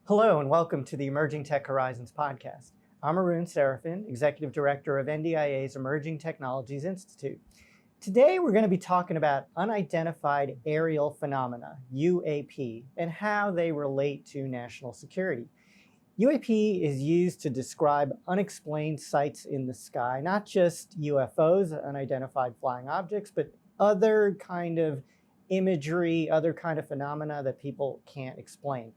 Hello and welcome to the Emerging Tech Horizons podcast. I'm Arun Serafin, Executive Director of NDIA's Emerging Technologies Institute. Today we're going to be talking about unidentified aerial phenomena, UAP, and how they relate to national security. UAP is used to describe unexplained sights in the sky, not just UFOs, unidentified flying objects, but other kind of imagery, other kind of phenomena that people can't explain.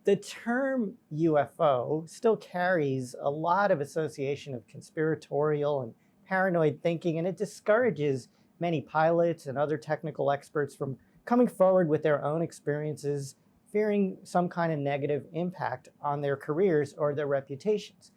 The term UFO still carries a lot of association of conspiratorial and paranoid thinking, and it discourages many pilots and other technical experts from coming forward with their own experiences, fearing some kind of negative impact on their careers or their reputations.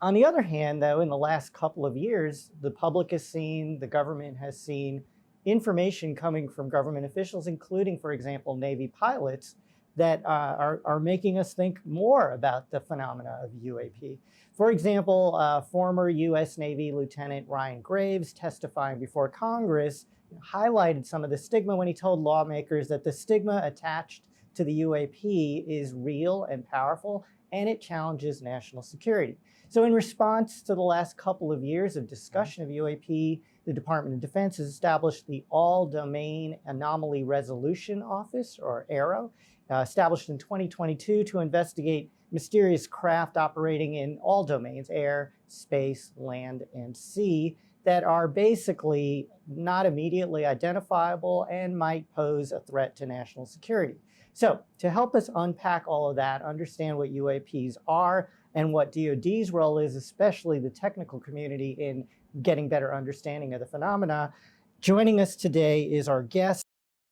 On the other hand, though, in the last couple of years, the public has seen, the government has seen information coming from government officials, including, for example, Navy pilots, that are making us think more about the phenomena of UAP. For example, former U.S. Navy Lieutenant Ryan Graves, testifying before Congress, highlighted some of the stigma when he told lawmakers that the stigma attached to the UAP is real and powerful, and it challenges national security. So in response to the last couple of years of discussion of UAP, the Department of Defense has established the All-domain Anomaly Resolution Office, or AARO, established in 2022 to investigate mysterious craft operating in all domains, air, space, land, and sea, that are basically not immediately identifiable and might pose a threat to national security. So to help us unpack all of that, understand what UAPs are, and what DoD's role is, especially the technical community, in getting better understanding of the phenomena, joining us today is our guest,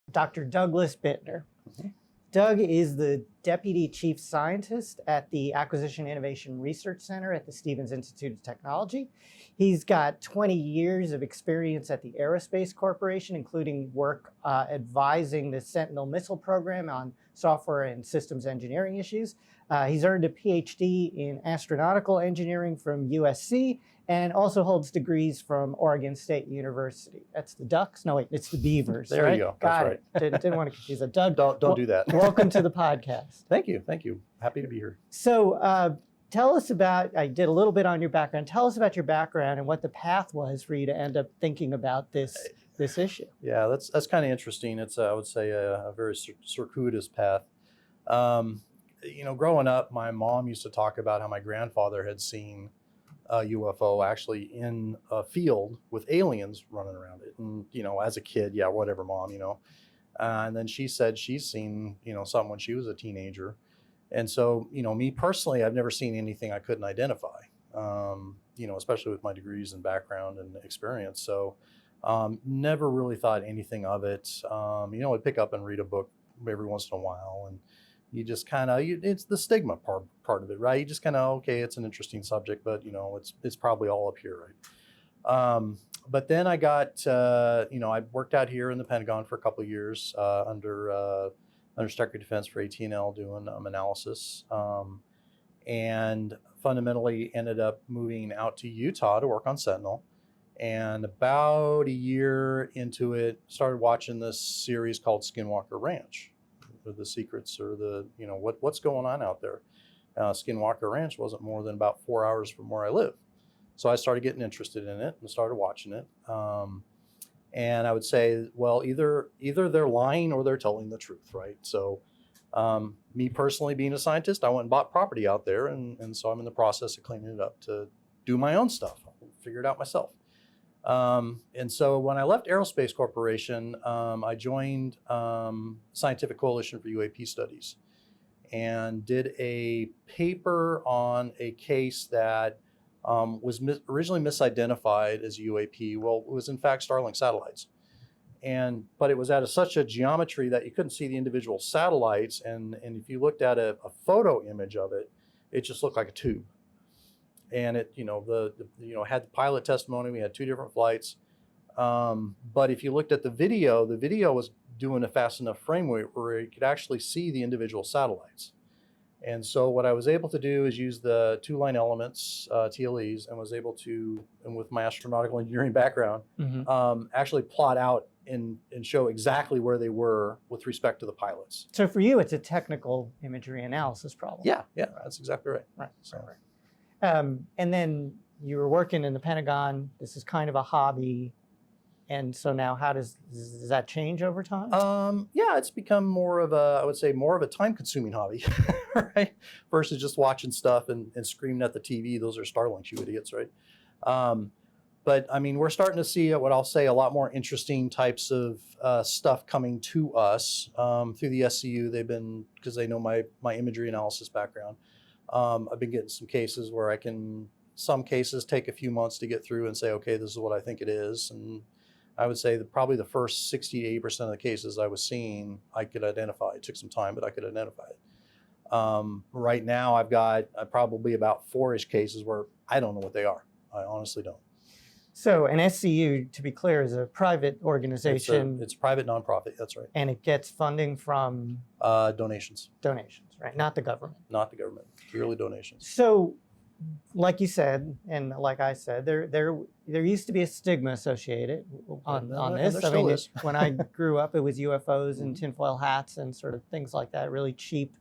Dr. Douglas Buettner. Doug is the Deputy Chief Scientist at the Acquisition Innovation Research Center at the Stevens Institute of Technology. He's got 20 years of experience at the Aerospace Corporation, including work advising the Sentinel missile program on software and systems engineering issues. He's earned a PhD in astronautical engineering from USC and also holds degrees from Oregon State University. That's the Ducks? No, wait, it's the Beavers. There right? you go. Got That's it. right. Didn't want to confuse it. Doug, Don't do that. Welcome to the podcast. Thank you. Thank you. Happy to be here. So tell us about, I did a little bit on your background. Tell us about your background and what the path was for you to end up thinking about this issue. Yeah, that's kind of interesting. It's, I would say, a very circuitous path. Growing up, my mom used to talk about how my grandfather had seen a UFO actually in a field with aliens running around it. And, as a kid, yeah, whatever, Mom, and then she said she's seen, something when she was a teenager. And so, me personally, I've never seen anything I couldn't identify, especially with my degrees and background and experience. So never really thought anything of it. I'd pick up and read a book every once in a while, and you just kind of, it's the stigma part of it, right? You just kind of, okay, it's an interesting subject, but it's probably all up here, right? But then I got, I worked out here in the Pentagon for a couple of years under Secretary of Defense for AT&L doing analysis, and fundamentally ended up moving out to Utah to work on Sentinel. And about a year into it, started watching this series called Skinwalker Ranch, or the secrets, or the, what's going on out there. Skinwalker Ranch wasn't more than about 4 hours from where I live. So I started getting interested in it and started watching it. And I would say, well, either they're lying or they're telling the truth, right? So me personally, being a scientist, I went and bought property out there. And so I'm in the process of cleaning it up to do my own stuff, figure it out myself. And so when I left Aerospace Corporation, I joined Scientific Coalition for UAP Studies and did a paper on a case that was originally misidentified as UAP. Well, it was in fact Starlink satellites. But it was at such a geometry that you couldn't see the individual satellites. And if you looked at a photo image of it, it just looked like a tube. And it, had the pilot testimony. We had 2 different flights. But if you looked at the video was doing a fast enough frame rate where you could actually see the individual satellites. And so what I was able to do is use the two-line elements, TLEs, and was able to, and with my astronautical engineering background, actually plot out and show exactly where they were with respect to the pilots. So for you, it's a technical imagery analysis problem. Yeah, that's exactly right. Right. So. And then you were working in the Pentagon. This is kind of a hobby. And so now does that change over time? Yeah, it's become more of a, I would say, more of a time-consuming hobby, right? Versus just watching stuff and screaming at the TV. Those are Starlinks, you idiots, right? But I mean, we're starting to see what I'll say a lot more interesting types of stuff coming to us through the SCU. They've been, because they know my imagery analysis background. I've been getting some cases where I can, some cases take a few months to get through and say, okay, this is what I think it is. And I would say that probably the first 60 to 80% of the cases I was seeing, I could identify. It took some time, but I could identify it. Right now, I've got probably about 4-ish cases where I don't know what they are. I honestly don't. So an SCU, to be clear, is a private organization. It's a private nonprofit, that's right. And it gets funding from? Donations. Donations, right? Not the government. Not the government, purely donations. So, like you said, and like I said, there used to be a stigma associated on this. I mean, when I grew up, it was UFOs and tinfoil hats and sort of things like that, really cheap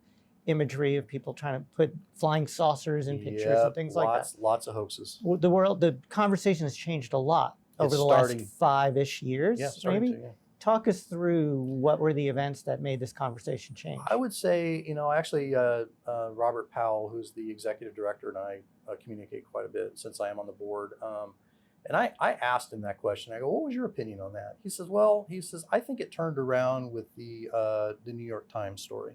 imagery of people trying to put flying saucers in pictures and things like that. Lots of hoaxes. The conversation has changed a lot over the last 5-ish years, maybe. Talk us through what were the events that made this conversation change. I would say, actually, Robert Powell, who's the executive director, and I communicate quite a bit since I am on the board. And I asked him that question. I go, what was your opinion on that? He says, I think it turned around with the New York Times story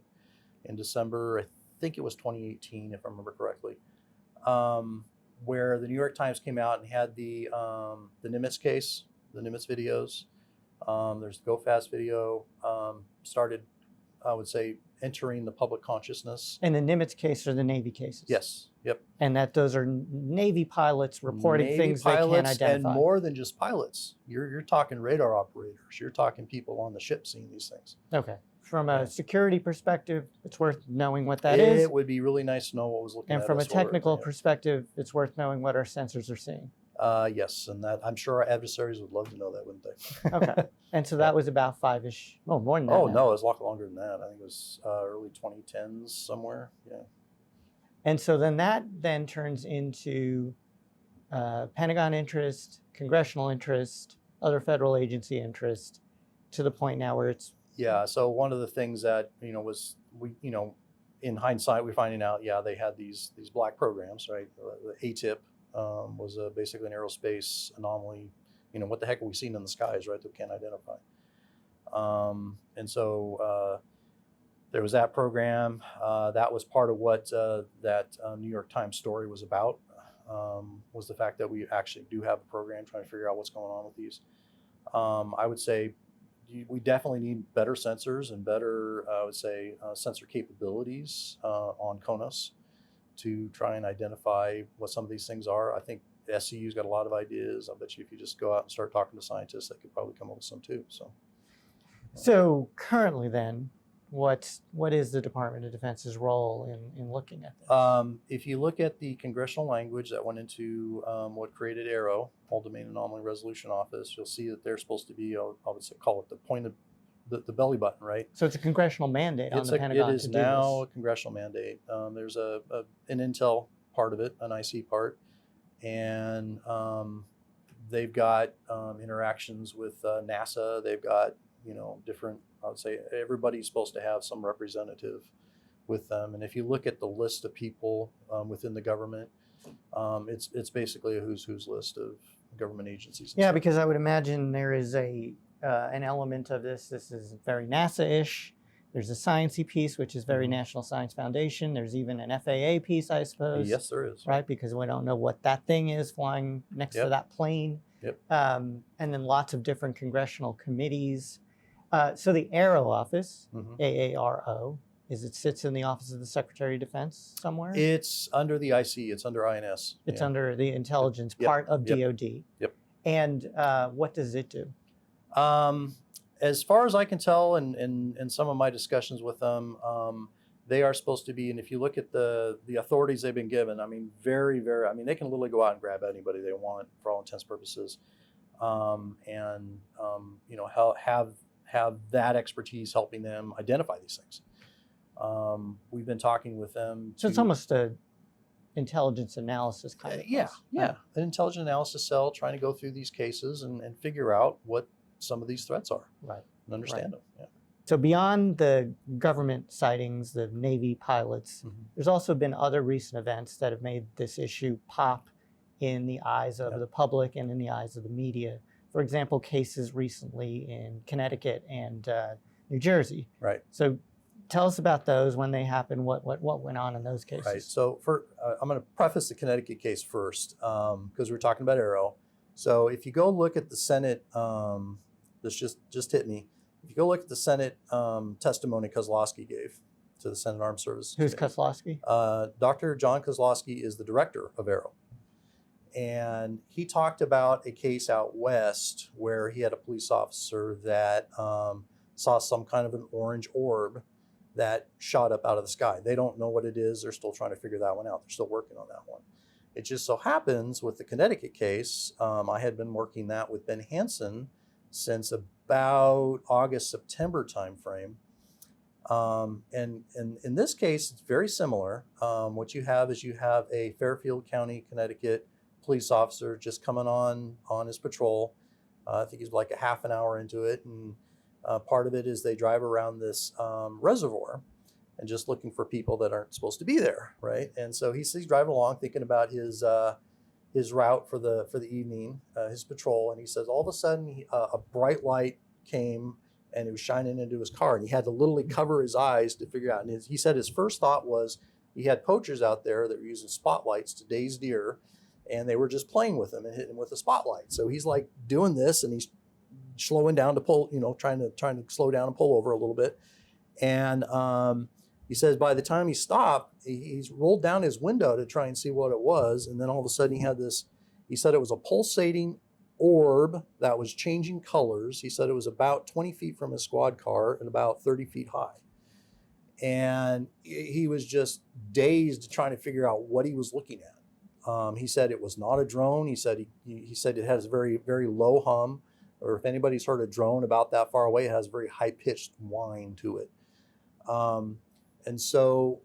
in December, I think it was 2018, if I remember correctly, where the New York Times came out and had the Nimitz case, the Nimitz videos. There's the Go Fast video, started, I would say, entering the public consciousness. And the Nimitz case are the Navy cases? Yes, yep. And those are Navy pilots reporting things they can't identify. And more than just pilots. You're talking radar operators. You're talking people on the ship seeing these things. Okay. From a security perspective, it's worth knowing what that is. It would be really nice to know what was looking at. And from a technical perspective, it's worth knowing what our sensors are seeing. Yes, and that I'm sure our adversaries would love to know that, wouldn't they? Okay. And so that was about 5-ish, more than that. Oh, no, it was a lot longer than that. I think it was early 2010s somewhere, yeah. And so that turns into Pentagon interest, congressional interest, other federal agency interest, to the point now where it's... Yeah, so one of the things that, was, in hindsight, we're finding out, they had these black programs, right? The ATIP. Was basically an aerospace anomaly. What the heck are we seeing in the skies, right, that we can't identify? And so there was that program. That was part of what that New York Times story was about, was the fact that we actually do have a program trying to figure out what's going on with these. I would say we definitely need better sensors and better, I would say, sensor capabilities on CONUS to try and identify what some of these things are. I think the SCU's got a lot of ideas. I bet you if you just go out and start talking to scientists, they could probably come up with some too. So currently then, what is the Department of Defense's role in looking at this? If you look at the congressional language that went into what created AARO, All-domain Anomaly Resolution Office, you'll see that they're supposed to be, I would say, call it the point of the belly button, right? So it's a congressional mandate on the Pentagon. It is now a congressional mandate. There's an intel part of it, an IC part, and they've got interactions with NASA. They've got different. I would say everybody's supposed to have some representative with them. And if you look at the list of people within the government, it's basically a who's list of government agencies. Yeah, because I would imagine there is an element of this. This is very NASA-ish. There's a sciencey piece, which is very National Science Foundation. There's even an FAA piece, I suppose. Yes, there is. Right, because we don't know what that thing is flying next to that plane. Yep. And then lots of different congressional committees. So the AARO office, AARO, it sits in the Office of the Secretary of Defense somewhere? It's under the IC. It's under INS. It's under the intelligence part of DOD. Yep. And what does it do? As far as I can tell, and in some of my discussions with them, They are supposed to be, and if you look at the authorities they've been given, I mean, very, very, I mean, they can literally go out and grab anybody they want for all intents and purposes, you know, have that expertise helping them identify these things. We've been talking with them. So it's almost a intelligence analysis kind of yeah, place, yeah, right? an intelligence analysis cell trying to go through these cases and figure out what some of these threats are, Right, and understand them. Yeah. So beyond the government sightings, the Navy pilots, there's also been other recent events that have made this issue pop in the eyes of the public and in the eyes of the media. For example, cases recently in Connecticut and New Jersey. Right. So tell us about those, when they happened, what went on in those cases. Right. So I'm going to preface the Connecticut case first, because we're talking about AARO. So if you go look at the Senate, this just hit me. If you go look at the Senate testimony Kozlowski gave to the Senate Armed Services. Who's Kozlowski? Dr. John Kozlowski is the director of AARO. And he talked about a case out west where he had a police officer that saw some kind of an orange orb that shot up out of the sky. They don't know what it is. They're still trying to figure that one out. They're still working on that one. It just so happens with the Connecticut case, I had been working that with Ben Hansen since about August, September timeframe. And in this case, it's very similar. What you have is you have a Fairfield County, Connecticut police officer just coming on his patrol. I think he's like a half an hour into it. And part of it is they drive around this reservoir and just looking for people that aren't supposed to be there, right? And so he's driving along thinking about his route for the evening, his patrol, and he says all of a sudden a bright light came and it was shining into his car, and he had to literally cover his eyes to figure out. And he said his first thought was he had poachers out there that were using spotlights to daze deer, and they were just playing with him and hitting him with a spotlight. So he's like doing this, and he's slowing down to pull, you know, trying to slow down and pull over a little bit. And he says by the time he stopped, he's rolled down his window to try and see what it was. And then all of a sudden he had this, he said it was a pulsating orb that was changing colors. He said it was about 20 feet from his squad car and about 30 feet high. And he was just dazed trying to figure out what he was looking at. He said it was not a drone. He said he said it has a very, very low hum, or if anybody's heard a drone about that far away, it has a very high-pitched whine to it. And so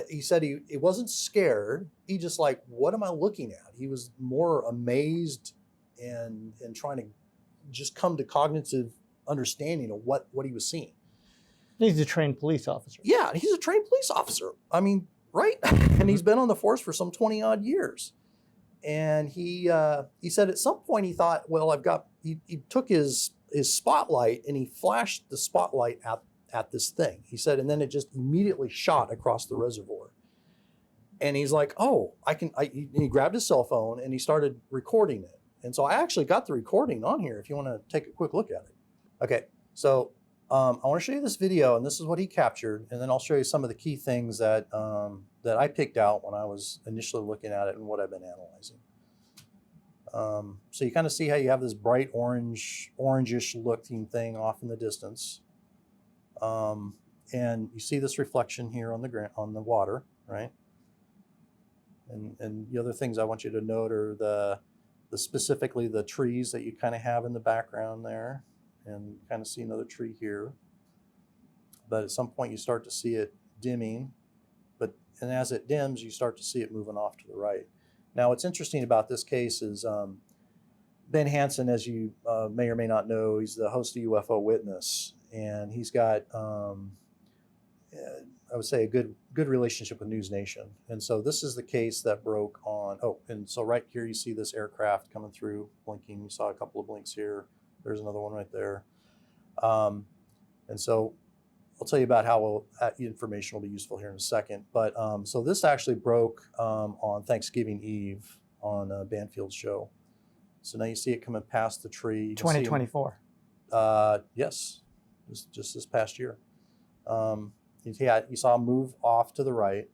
he said he wasn't scared. He just like, what am I looking at? He was more amazed and trying to just come to cognitive understanding of what he was seeing. He's a trained police officer. Yeah, he's a trained police officer. I mean, right? And he's been on the force for some 20 odd years. And he said at some point he thought, well, he took his spotlight and he flashed the spotlight at this thing. He said, and then it just immediately shot across the reservoir. And he's like, oh, he grabbed his cell phone and he started recording it. And so I actually got the recording on here if you want to take a quick look at it. Okay, so I want to show you this video, and this is what he captured, and then I'll show you some of the key things that I picked out when I was initially looking at it and what I've been analyzing. So you kind of see how you have this bright orangish looking thing off in the distance. And you see this reflection here on the water, right? And the other things I want you to note are specifically the trees that you kind of have in the background there, and kind of see another tree here. But at some point you start to see it dimming, and as it dims, you start to see it moving off to the right. Now, what's interesting about this case is Ben Hansen, as you may or may not know, he's the host of UFO Witness, and he's got, I would say, a good relationship with News Nation. And so this is the case that broke on, and so right here you see this aircraft coming through, blinking. You saw a couple of blinks here. There's another one right there. And so I'll tell you about how that information will be useful here in a second. But so this actually broke on Thanksgiving Eve on Banfield's show. So now you see it coming past the tree. 2024. Yes, just this past year. You saw him move off to the right.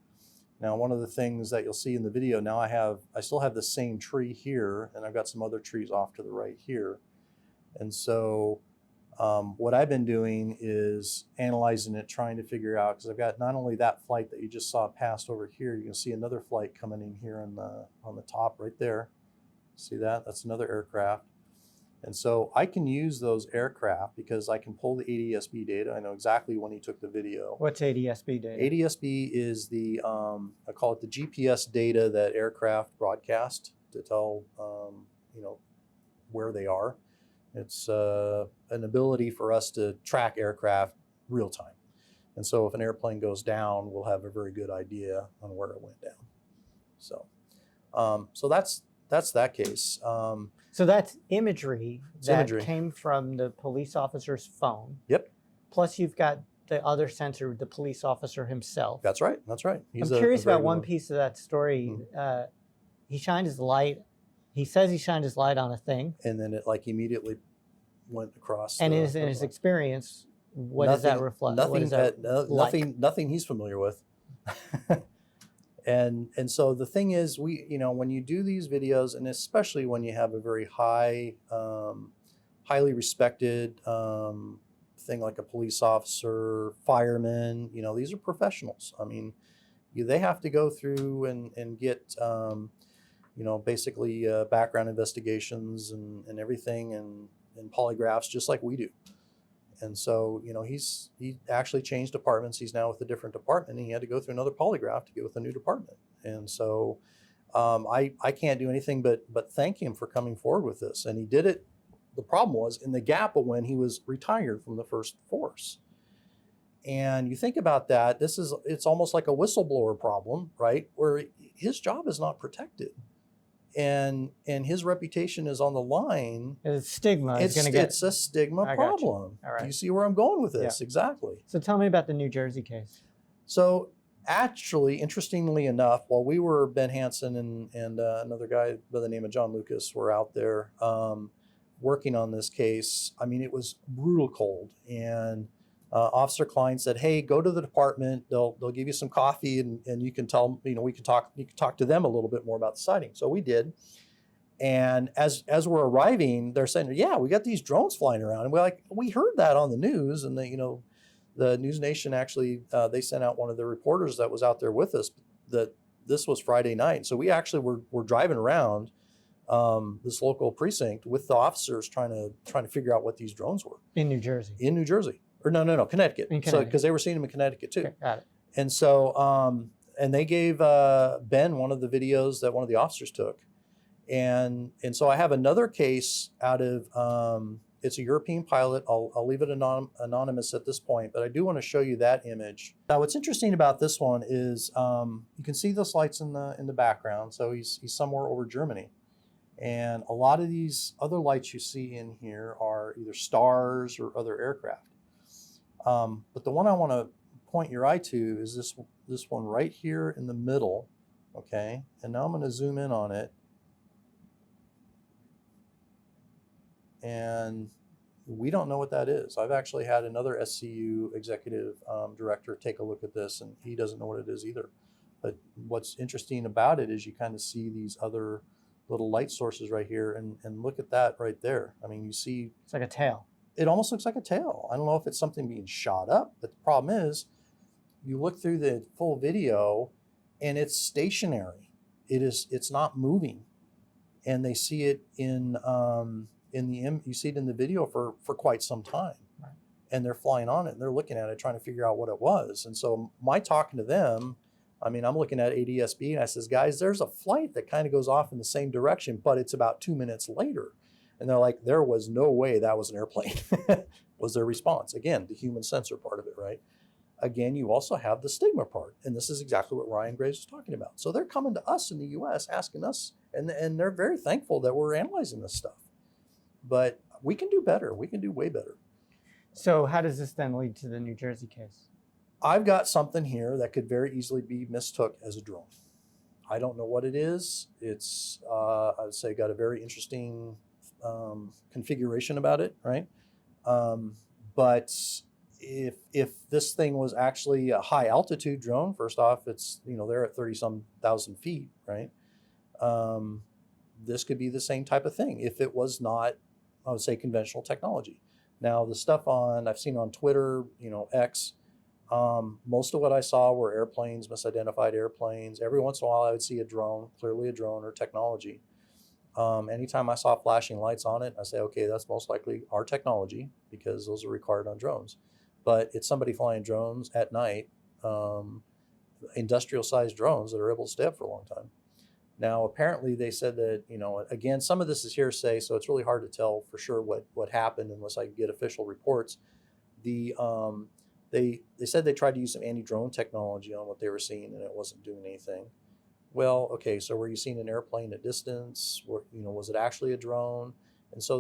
Now, one of the things that you'll see in the video, now I still have the same tree here, and I've got some other trees off to the right here. And so What I've been doing is analyzing it, trying to figure out, because I've got not only that flight that you just saw passed over here, you can see another flight coming in here on the top right there. See that? That's another aircraft. And so I can use those aircraft because I can pull the ADS-B data. I know exactly when he took the video. What's ADS-B data? ADS-B is the, I call it the GPS data that aircraft broadcast to tell, where they are. It's an ability for us to track aircraft real time. And so if an airplane goes down, we'll have a very good idea on where it went down. So, so that's that case. So that's imagery that came from the police officer's phone. Yep. Plus you've got the other sensor, the police officer himself. That's right. That's right. I'm curious about one piece of that story. Mm-hmm. He shined his light. He says he shined his light on a thing. And then it like immediately went across. And in his experience, what does that reflect? Nothing he's familiar with. And so the thing is, when you do these videos, and especially when you have a very highly respected thing like a police officer, fireman, these are professionals. I mean, they have to go through and get, basically background investigations and everything and polygraphs just like we do. And so, he actually changed departments. He's now with a different department, and he had to go through another polygraph to get with a new department. And so I can't do anything but thank him for coming forward with this. And he did it. The problem was in the gap of when he was retired from the first force. And you think about that, it's almost like a whistleblower problem, right? Where his job is not protected. And his reputation is on the line. It's stigma. It's a stigma problem. All right. You see where I'm going with this? Yeah. Exactly. So tell me about the New Jersey case. So actually, interestingly enough, while we were, Ben Hansen and another guy by the name of John Lucas were out there working on this case, I mean, it was brutal cold. And Officer Klein said, "Hey, go to the department. They'll give you some coffee, and you can tell you can talk to them a little bit more about the sighting." So we did, and as we're arriving, they're saying, "Yeah, we got these drones flying around," and we heard that on the news, and the News Nation actually they sent out one of the reporters that was out there with us that this was Friday night. So we actually were driving around this local precinct with the officers trying to figure out what these drones were in New Jersey. Or no, Connecticut. So because they were seeing them in Connecticut too. Okay, got it. And so, and they gave Ben one of the videos that one of the officers took, and so I have another case out of it's a European pilot. I'll leave it anonymous at this point, but I do want to show you that image. Now, what's interesting about this one is you can see those lights in the background. So he's somewhere over Germany. And a lot of these other lights you see in here are either stars or other aircraft. But the one I want to point your eye to is this one right here in the middle, okay? And now I'm going to zoom in on it. And we don't know what that is. I've actually had another SCU executive director take a look at this, and he doesn't know what it is either. But what's interesting about it is you kind of see these other little light sources right here, and look at that right there. I mean, you see... It's like a tail. It almost looks like a tail. I don't know if it's something being shot up, but the problem is you look through the full video and it's stationary. It's not moving. And they see it you see it in the video for quite some time. Right. And they're flying on it and they're looking at it, trying to figure out what it was. And so my talking to them, I mean, I'm looking at ADS-B and I says, "Guys, there's a flight that kind of goes off in the same direction, but it's about 2 minutes later." And they're like, "There was no way that was an airplane," was their response. Again, the human sensor part of it, right? Again, you also have the stigma part. And this is exactly what Ryan Graves was talking about. So they're coming to us in the US asking us, and they're very thankful that we're analyzing this stuff. But we can do better. We can do way better. So how does this then lead to the New Jersey case? I've got something here that could very easily be mistook as a drone. I don't know what it is. It's, I would say, got a very interesting configuration about it, right? But if this thing was actually a high altitude drone, first off, it's, they're at 30-some thousand feet, right? This could be the same type of thing if it was not, I would say, conventional technology. Now the stuff I've seen on Twitter, X, most of what I saw were airplanes, misidentified airplanes. Every once in a while I would see a drone, clearly a drone or technology. Anytime I saw flashing lights on it, I say, okay, that's most likely our technology because those are required on drones. But it's somebody flying drones at night, industrial sized drones that are able to stay up for a long time. Now, apparently they said that, again, some of this is hearsay, so it's really hard to tell for sure what happened unless I get official reports. They said they tried to use some anti-drone technology on what they were seeing and it wasn't doing anything. Well, okay, so were you seeing an airplane at distance? Was it actually a drone? And so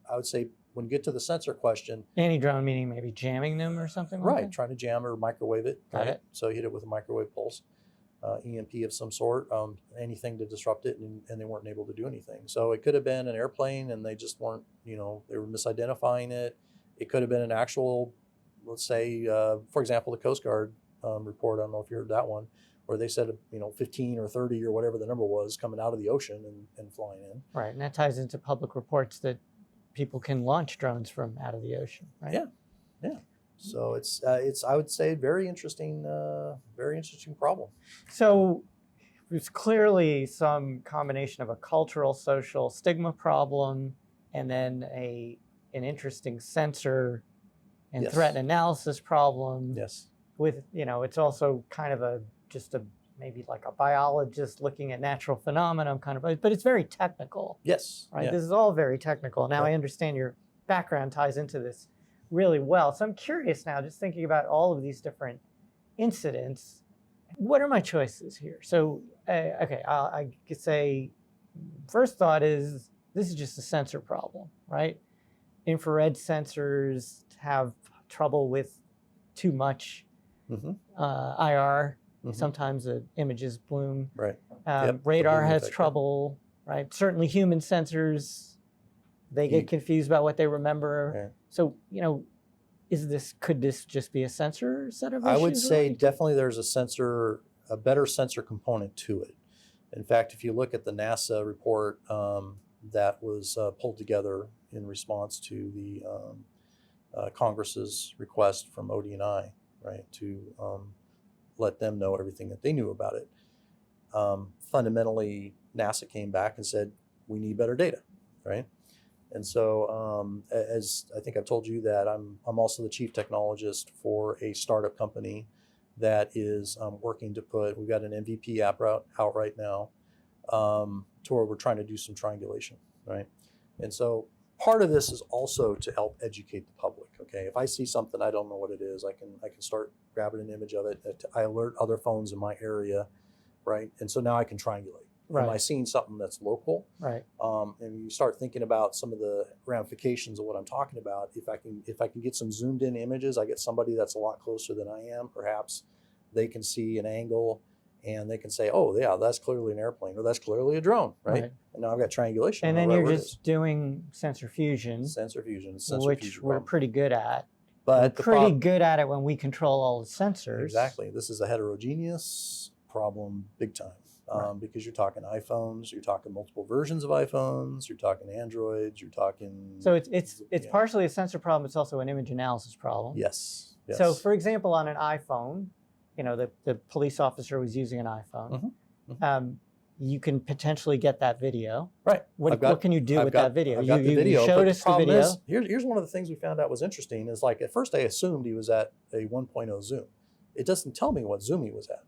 I would say, when you get to the sensor question. Anti-drone meaning maybe jamming them or something like that? Right, trying to jam or microwave it. Got it. So hit it with a microwave pulse, EMP of some sort, anything to disrupt it, and they weren't able to do anything. So it could have been an airplane and they just weren't, they were misidentifying it. It could have been an actual, let's say, for example, the Coast Guard report, I don't know if you heard that one, where they said, 15 or 30 or whatever the number was coming out of the ocean and flying in. Right, and that ties into public reports that people can launch drones from out of the ocean, right? Yeah. So it's I would say very interesting problem. So there's clearly some combination of a cultural, social stigma problem, and then an interesting sensor and Yes. threat analysis problem. Yes. With it's also kind of maybe like a biologist looking at natural phenomena kind of, but it's very technical. Yes. Right. Yeah. This is all very technical. Now Yeah. I understand your background ties into this really well. So I'm curious now, just thinking about all of these different incidents, what are my choices here? So, okay, I could say, first thought is this is just a sensor problem, right? Infrared sensors have trouble with too much IR. Sometimes the images bloom. Right. Radar bloom has effect, trouble, right? Certainly human sensors, they get confused about what they remember. Yeah. So, could this just be a sensor set of issues? I would say right? definitely there's a better sensor component to it. In fact, if you look at the NASA report that was pulled together in response to the Congress's request from ODNI, right, to let them know everything that they knew about it. Fundamentally, NASA came back and said, we need better data, right? And so, as I think I've told you that I'm also the chief technologist for a startup company that is working to we've got an MVP app out right now to where we're trying to do some triangulation, right? And so part of this is also to help educate the public, okay? If I see something I don't know what it is, I can start grabbing an image of it. I alert other phones in my area, right? And so now I can triangulate. Right. Am I seeing something that's local? Right. And you start thinking about some of the ramifications of what I'm talking about. If I can get some zoomed in images, I get somebody that's a lot closer than I am. Perhaps they can see an angle and they can say, "Oh, yeah, that's clearly an airplane, or that's clearly a drone," right? And now I've got triangulation. And then you're just doing sensor fusion, which we're pretty good at. But we're pretty good at it when we control all the sensors. Exactly. This is a heterogeneous problem, big time. Because you're talking iPhones, you're talking multiple versions of iPhones, you're talking Androids, you're talking. So it's partially a sensor problem. It's also an image analysis problem. Yes. So for example, on an iPhone, the police officer was using an iPhone. You can potentially get that video. Right. What can you do with that video? I've got the video. You showed us the video. Here's one of the things we found out was interesting is like at first I assumed he was at a 1.0 zoom. It doesn't tell me what zoom he was at.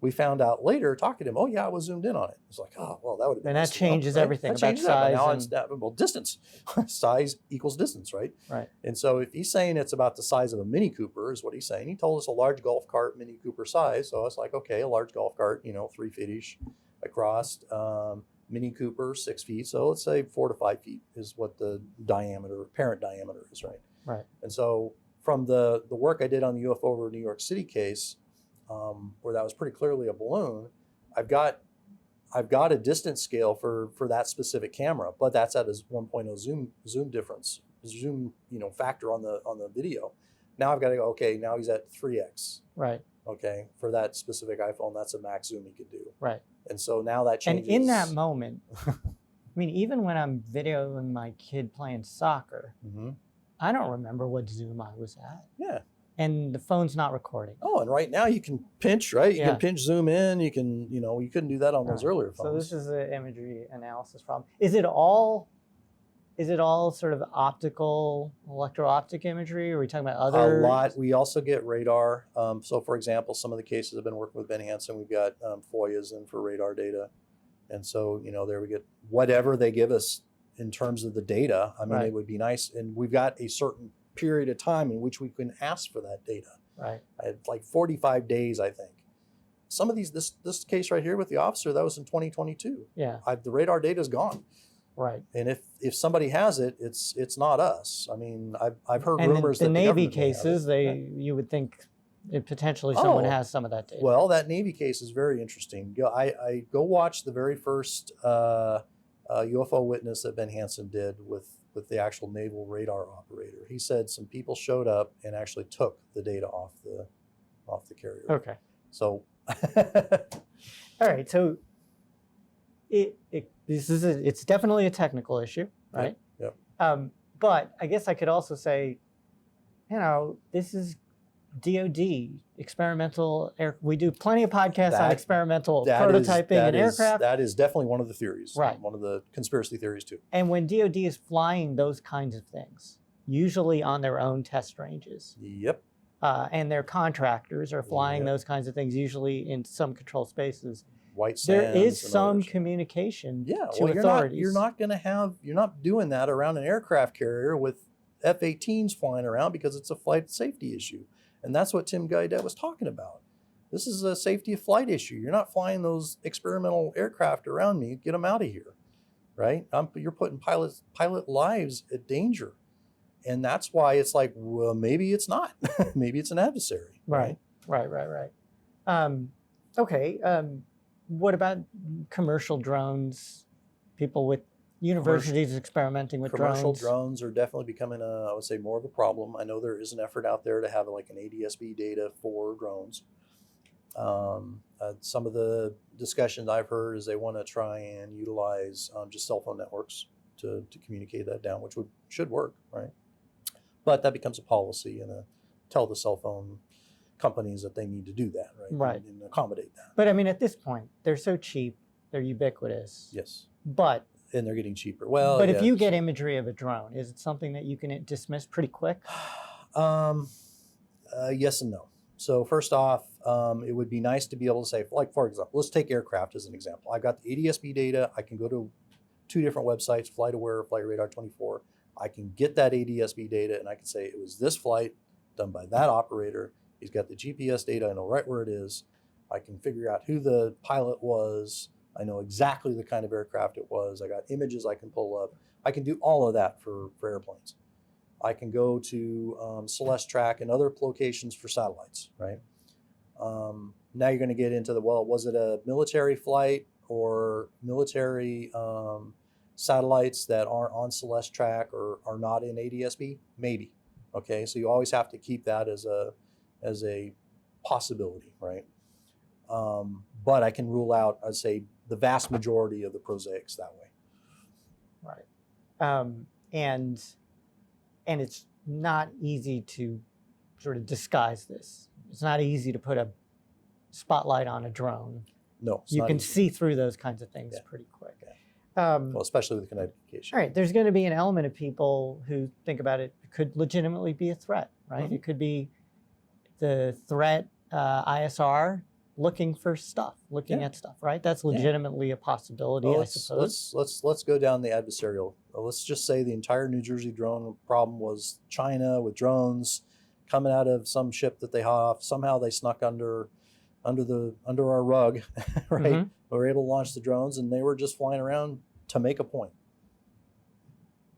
We found out later, talking to him, oh yeah, I was zoomed in on it. It's like, oh, well, that would have been. And that changes everything about size. Now distance. Size equals distance, right? Right. And so if he's saying it's about the size of a Mini Cooper, is what he's saying. He told us a large golf cart, Mini Cooper size. So it's like, okay, a large golf cart, 3 feet-ish across. Mini Cooper, 6 feet. So let's say 4 to 5 feet is what the parent diameter is, right? Right. And so from the work I did on the UFO over New York City case, where that was pretty clearly a balloon, I've got a distance scale for that specific camera, but that's at his 1.0 zoom difference, factor on the video. Now I've got to go, okay, now he's at 3x. Right. Okay, for that specific iPhone, that's a max zoom he could do. Right. And so now that changes. And in that moment, I mean, even when I'm videoing my kid playing soccer, I don't remember what Zoom I was at. Yeah. And the phone's not recording. Oh, and right now you can pinch, right? You Yeah. can pinch, zoom in. You can, you couldn't do that on those earlier phones. So this is an imagery analysis problem. Is it all sort of optical, electro-optic imagery? Or are we talking about other? A lot. We also get radar. So for example, some of the cases I've been working with Ben Hansen, we've got FOIAs in for radar data. And so, there we get whatever they give us in terms of the data. I mean, Right. It would be nice. And we've got a certain period of time in which we can ask for that data. Right. I had like 45 days, I think. Some of these, this case right here with the officer, that was in 2022. Yeah. The radar data is gone. Right. And if somebody has it, it's not us. I mean, I've heard And rumors the that the Navy government may have cases, it. you would think potentially someone Oh. has some of that data. Well, that Navy case is very interesting. I go watch the very first UFO witness that Ben Hansen did with the actual naval radar operator. He said some people showed up and actually took the data off the carrier. Okay. So, All right. So it's definitely a technical issue, right? Yep. But I guess I could also say, this is DoD experimental air. We do plenty of podcasts on experimental prototyping and aircraft. That is definitely one of the theories. Right. One of the conspiracy theories too. And when DoD is flying those kinds of things, usually on their own test ranges, Yep. and their contractors are flying Yep. those kinds of things, usually in some controlled spaces, White there sands is and some others. communication Yeah, to well, authorities. you're not doing that around an aircraft carrier with F-18s flying around because it's a flight safety issue. And that's what Tim Guydet was talking about. This is a safety of flight issue. You're not flying those experimental aircraft around me. Get them out of here, right? You're putting pilot lives at danger. And that's why it's like, well, maybe it's not. Maybe it's an adversary. Right. Okay. What about commercial drones? People with universities experimenting with Commercial drones. drones are definitely becoming, I would say, more of a problem. I know there is an effort out there to have like an ADS-B data for drones. Some of the discussions I've heard is they want to try and utilize just cell phone networks to communicate that down, which should work, right? But that becomes a policy and tell the cell phone companies that they need to do that, right? Right. And accommodate that. But I mean, at this point, they're so cheap, they're ubiquitous. Yes. And they're getting cheaper. Well, but if you get imagery of a drone, is it something that you can dismiss pretty quick? Yes and no. So first off, it would be nice to be able to say, like, for example, let's take aircraft as an example. I've got the ADS-B data. I can go to 2 different websites, FlightAware, Flight Radar 24. I can get that ADS-B data and I can say it was this flight done by that operator. He's got the GPS data. I know right where it is. I can figure out who the pilot was. I know exactly the kind of aircraft it was. I got images I can pull up. I can do all of that for airplanes. I can go to Celestrack and other locations for satellites, right? Now you're going to get into was it a military flight or military satellites that aren't on Celestrack or are not in ADS-B? Maybe. Okay, so you always have to keep that as a possibility, right? But I can rule out, I'd say, the vast majority of the Prosaics that way. Right. And it's not easy to sort of disguise this. It's not easy to put a spotlight on a drone. No, you can see through those kinds of things pretty quick. Yeah. Well, especially with Connecticut case. All right, there's going to be an element of people who think about it could legitimately be a threat, right? Mm-hmm. It could be the threat ISR looking for stuff, looking at stuff, right? That's legitimately a possibility, I suppose. Let's go down the adversarial. Let's just say the entire New Jersey drone problem was China with drones coming out of some ship that they hot off. Somehow they snuck under our rug, right? Mm-hmm. We were able to launch the drones, and they were just flying around to make a point.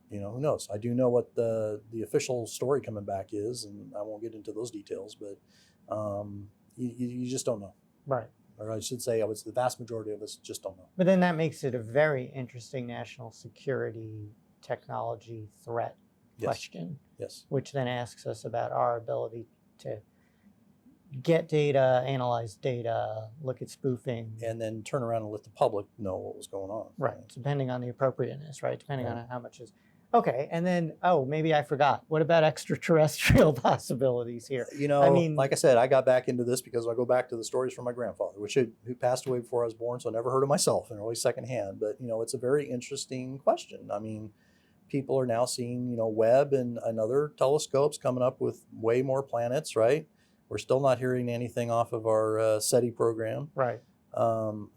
Who knows? I do know what the official story coming back is, and I won't get into those details, but you just don't know. Right. Or I should say, the vast majority of us just don't know. But then that makes it a very interesting national security technology threat question. Yes. Which then asks us about our ability to get data, analyze data, look at spoofing. And then turn around and let the public know what was going on. Right. Depending on the appropriateness, right? Depending on how much is. Okay, and then, oh, maybe I forgot. What about extraterrestrial possibilities here? You know, I mean, like I said, I got back into this because I go back to the stories from my grandfather, who passed away before I was born, so I never heard of myself, and always secondhand. But you know, it's a very interesting question. I mean, people are now seeing, you know, Webb and other telescopes coming up with way more planets, right? We're still not hearing anything off of our SETI program. right.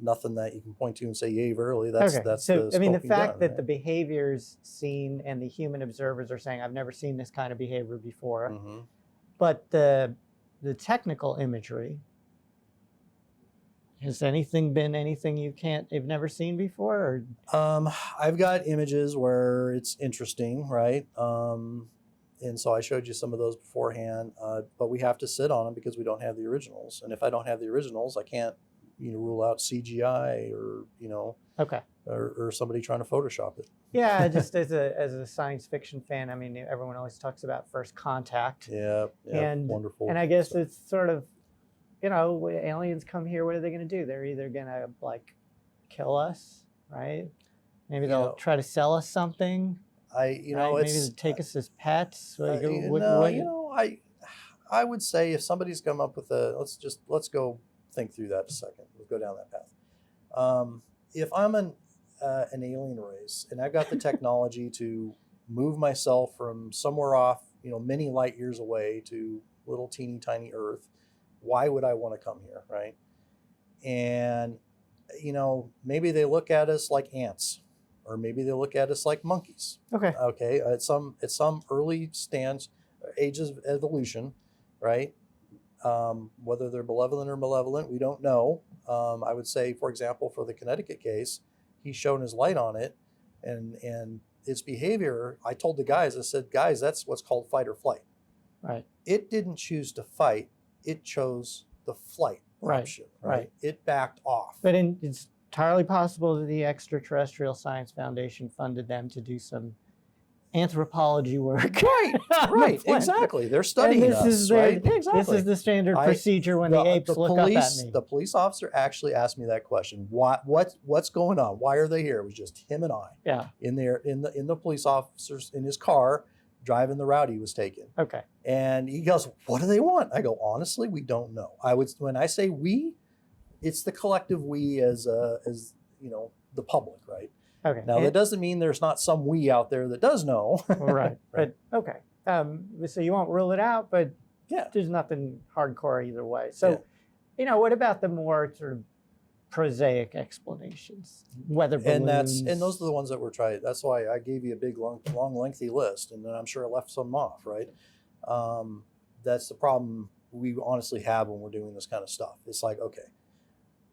Nothing that you can point to and say, yay, verily, that's Okay, that's so the I mean, the scoping fact done, that right? the behaviors seen and the human observers are saying, I've never seen this kind of behavior before, Mm-hmm. but the technical imagery, has anything been anything you've never seen before? Or? I've got images where it's interesting, right? And so I showed you some of those beforehand, but we have to sit on them because we don't have the originals. And if I don't have the originals, I can't, you know, rule out CGI or, you know, Okay. or somebody trying to Photoshop it. Yeah, just as a science fiction fan, I mean, everyone always talks about First Contact. Yeah, and wonderful. And I guess So, it's sort of, you know, when aliens come here, what are they going to do? They're either going to like kill us, right? Maybe You they'll know, try to sell us something. you know, Right? Maybe it's they'll take us as pets. Like, no, you know, I would say if somebody's come up with let's go think through that a second. Let's go down that path. If I'm an alien race and I've got the technology to move myself from somewhere off, you know, many light years away to little teeny tiny Earth, why would I want to come here, right? And you know, maybe they look at us like ants, or maybe they look at us like monkeys. Okay. Okay, at some early ages of evolution, right? Whether they're benevolent or malevolent, we don't know. I would say, for example, for the Connecticut case, he's shown his light on it, and its behavior. I told the guys, I said, guys, that's what's called fight or flight. Right. It didn't choose to fight; it chose the flight option. Right. It backed off. But it's entirely possible that the Extraterrestrial Science Foundation funded them to do some anthropology work. Right, right, exactly. They're studying us, right? Exactly. This is the standard procedure when the apes look up at me. The police officer actually asked me that question. What's going on? Why are they here? It was just him and I. Yeah. In the police officers in his car driving the route he was taking. Okay. And he goes, "What do they want?" I go, "Honestly, we don't know." When I say we, it's the collective we as you know, the public, right? Okay. Now, that doesn't mean there's not some we out there that does know. Right. But okay. So you won't rule it out, but yeah, there's nothing hardcore either way. So, yeah. You know, what about the more sort of prosaic explanations? Weather balloons. And those are the ones that we're trying. That's why I gave you a big, long, lengthy list, and then I'm sure I left some off, right? That's the problem we honestly have when we're doing this kind of stuff. It's like, okay,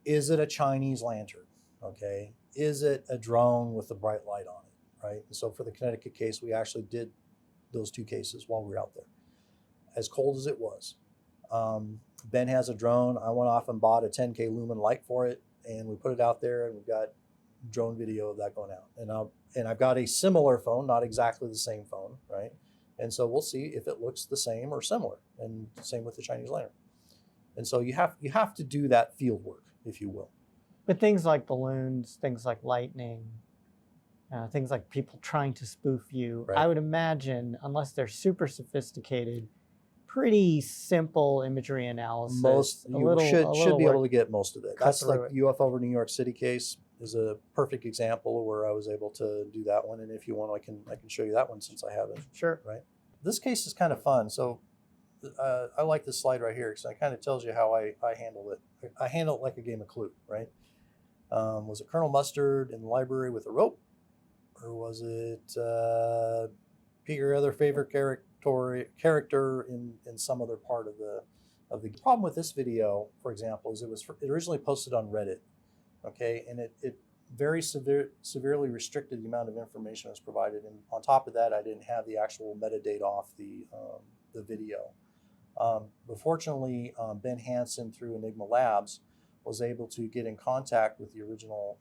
is it a Chinese lantern? Okay. Is it a drone with a bright light on it, right? And so for the Connecticut case, we actually did those two cases while we were out there. As cold as it was. Ben has a drone. I went off and bought a 10K lumen light for it, and we put it out there, and we've got drone video of that going out. And I've got a similar phone, not exactly the same phone, right? And so we'll see if it looks the same or similar, and same with the Chinese lantern. And so you have to do that field work, if you will. But things like balloons, things like lightning, things like people trying to spoof you, Right. I would imagine, unless they're super sophisticated, pretty simple imagery analysis. You should be able to get most of it. That's like it. UFO over New York City case is a perfect example where I was able to do that one. And if you want, I can show you that one since I haven't. Sure. Right. This case is kind of fun. So I like this slide right here because it kind of tells you how I handled it. I handled it like a game of Clue, right? Was it Colonel Mustard in the library with a rope, or was it your other favorite character in some other part of the problem with this video, for example, is it originally posted on Reddit, okay, and it very severely restricted the amount of information that was provided, and on top of that, I didn't have the actual metadata off the video. But fortunately, Ben Hansen through Enigma Labs was able to get in contact with the original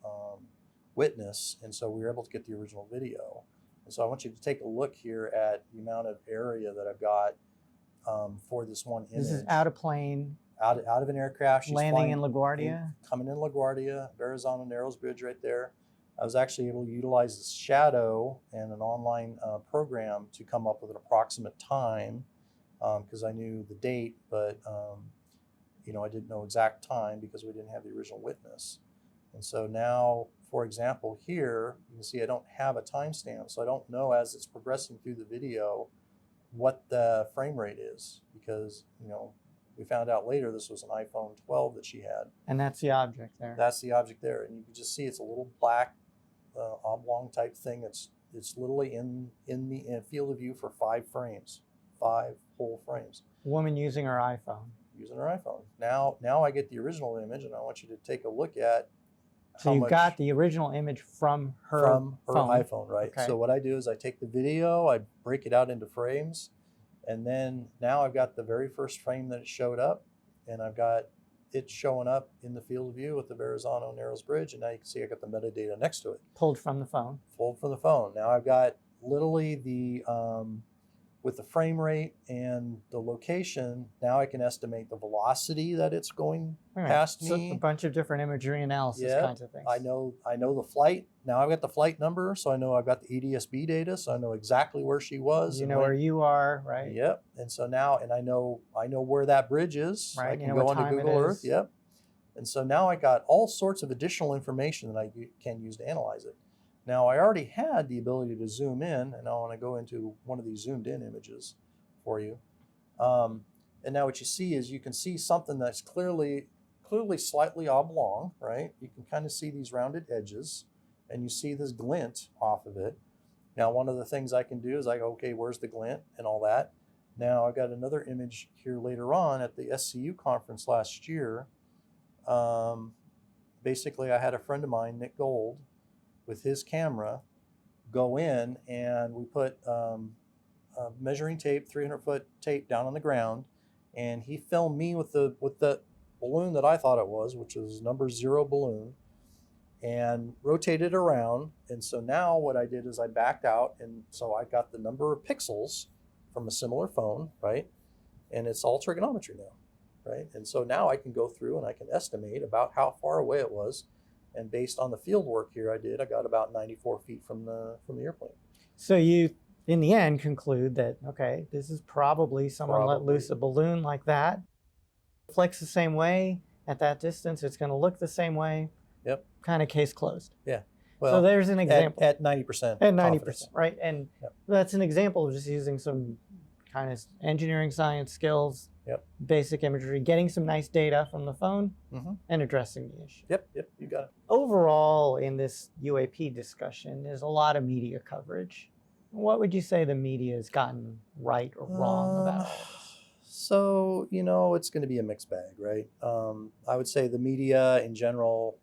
witness, and so we were able to get the original video. And so I want you to take a look here at the amount of area that I've got for this one image. This is out of plane. Out of an aircraft. She's landing in LaGuardia? Coming in LaGuardia, Verrazano Narrows Bridge right there. I was actually able to utilize the shadow and an online program to come up with an approximate time, because I knew the date, but I didn't know exact time because we didn't have the original witness. And so now, for example, here you can see I don't have a timestamp, so I don't know as it's progressing through the video what the frame rate is, because we found out later this was an iPhone 12 that she had. And that's the object there. That's the object there, and you can just see it's a little black oblong type thing. It's literally in the field of view for 5 frames, 5 whole frames. Woman using her iPhone. Using her iPhone. Now I get the original image, and I want you to take a look at. So you got the original image from her iPhone, right? Okay. So what I do is I take the video, I break it out into frames, and then now I've got the very first frame that it showed up, and I've got it showing up in the field of view with the Verrazano Narrows Bridge, and now you can see I got the metadata next to it. Pulled from the phone. Pulled from the phone. Now I've got literally the with the frame rate and the location, now I can estimate the velocity that it's going past so me. A bunch of different imagery analysis kinds of things. I know the flight. Now I've got the flight number, so I know I've got the ADS-B data, so I know exactly where she was. You know where you are, right? Yep. And so now, I know where that bridge is. Right. I can go onto Google Earth. Yep. And so now I got all sorts of additional information that I can use to analyze it. Now, I already had the ability to zoom in, and I want to go into one of these zoomed in images for you. And now what you see is you can see something that's clearly slightly oblong, right? You can kind of see these rounded edges, and you see this glint off of it. Now, one of the things I can do is I go, okay, where's the glint and all that? Now, I got another image here later on at the SCU conference last year. Basically, I had a friend of mine, Nick Gold, with his camera, go in, and we put measuring tape, 300-foot tape down on the ground, and he filmed me with the balloon that I thought it was, which was number 0 balloon, and rotated around. And so now what I did is I backed out, and so I got the number of pixels from a similar phone, right? And it's all trigonometry now, right? And so now I can go through and I can estimate about how far away it was. And based on the field work here I got about 94 feet from the airplane. So you, in the end, conclude that, okay, this is probably someone let loose a balloon like that. It flicks the same way at that distance. It's going to look the same way. Yep. Kind of case closed. Yeah. Well, so there's an example. At 90%. At 90%, right? And yep. That's an example of just using some kind of engineering science skills, yep. Basic imagery, getting some nice data from the phone, and addressing the issue. Yep, you got it. Overall, in this UAP discussion, there's a lot of media coverage. What would you say the media has gotten right or wrong about all this? So, it's going to be a mixed bag, right? I would say the media in general,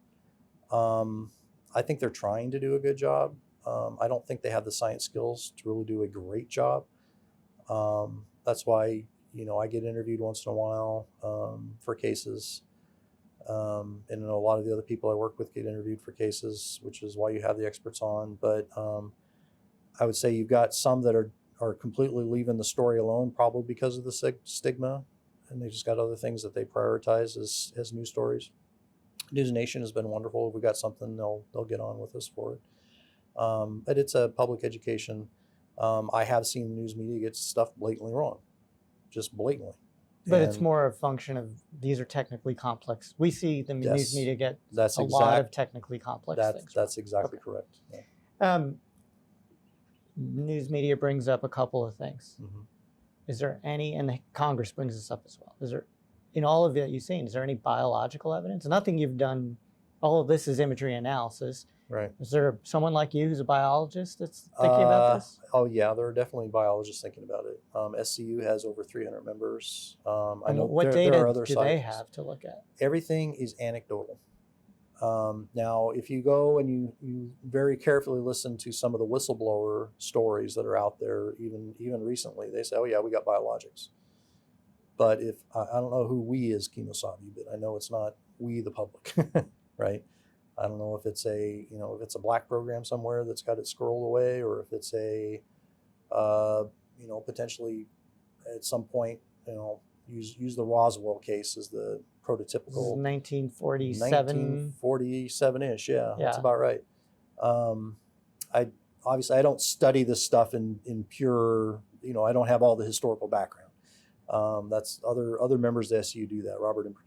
I think they're trying to do a good job. I don't think they have the science skills to really do a great job. That's why, I get interviewed once in a while for cases. And I know a lot of the other people I work with get interviewed for cases, which is why you have the experts on. But I would say you've got some that are completely leaving the story alone, probably because of the stigma, and they just got other things that they prioritize as news stories. News Nation has been wonderful. If we got something, they'll get on with us for it. But it's a public education. I have seen the news media get stuff blatantly wrong, just blatantly. But it's more a function of these are technically complex. We see the news media get a lot of technically complex things. That's exactly correct. Yeah. News media brings up a couple of things. Is there any, and the Congress brings this up as well, is there, in all of it you've seen, is there any biological evidence? Nothing you've done, all of this is imagery analysis. Right. Is there someone like you who's a biologist that's thinking about this? Oh yeah, there are definitely biologists thinking about it. SCU has over 300 members. I know what there are data other do sites. they have to look at? Everything is anecdotal. Now, if you go and you very carefully listen to some of the whistleblower stories that are out there, even recently, they say, "Oh yeah, we got biologics." But if I don't know who we is Kemosabe, but I know it's not we the public, right? I don't know if it's a black program somewhere that's got it squirreled away, or if it's a potentially at some point use the Roswell case as the prototypical. 1947. 1947-ish, yeah, that's about right. I obviously I don't study this stuff in pure, I don't have all the historical background. That's other members of the SU do that, Robert in particular.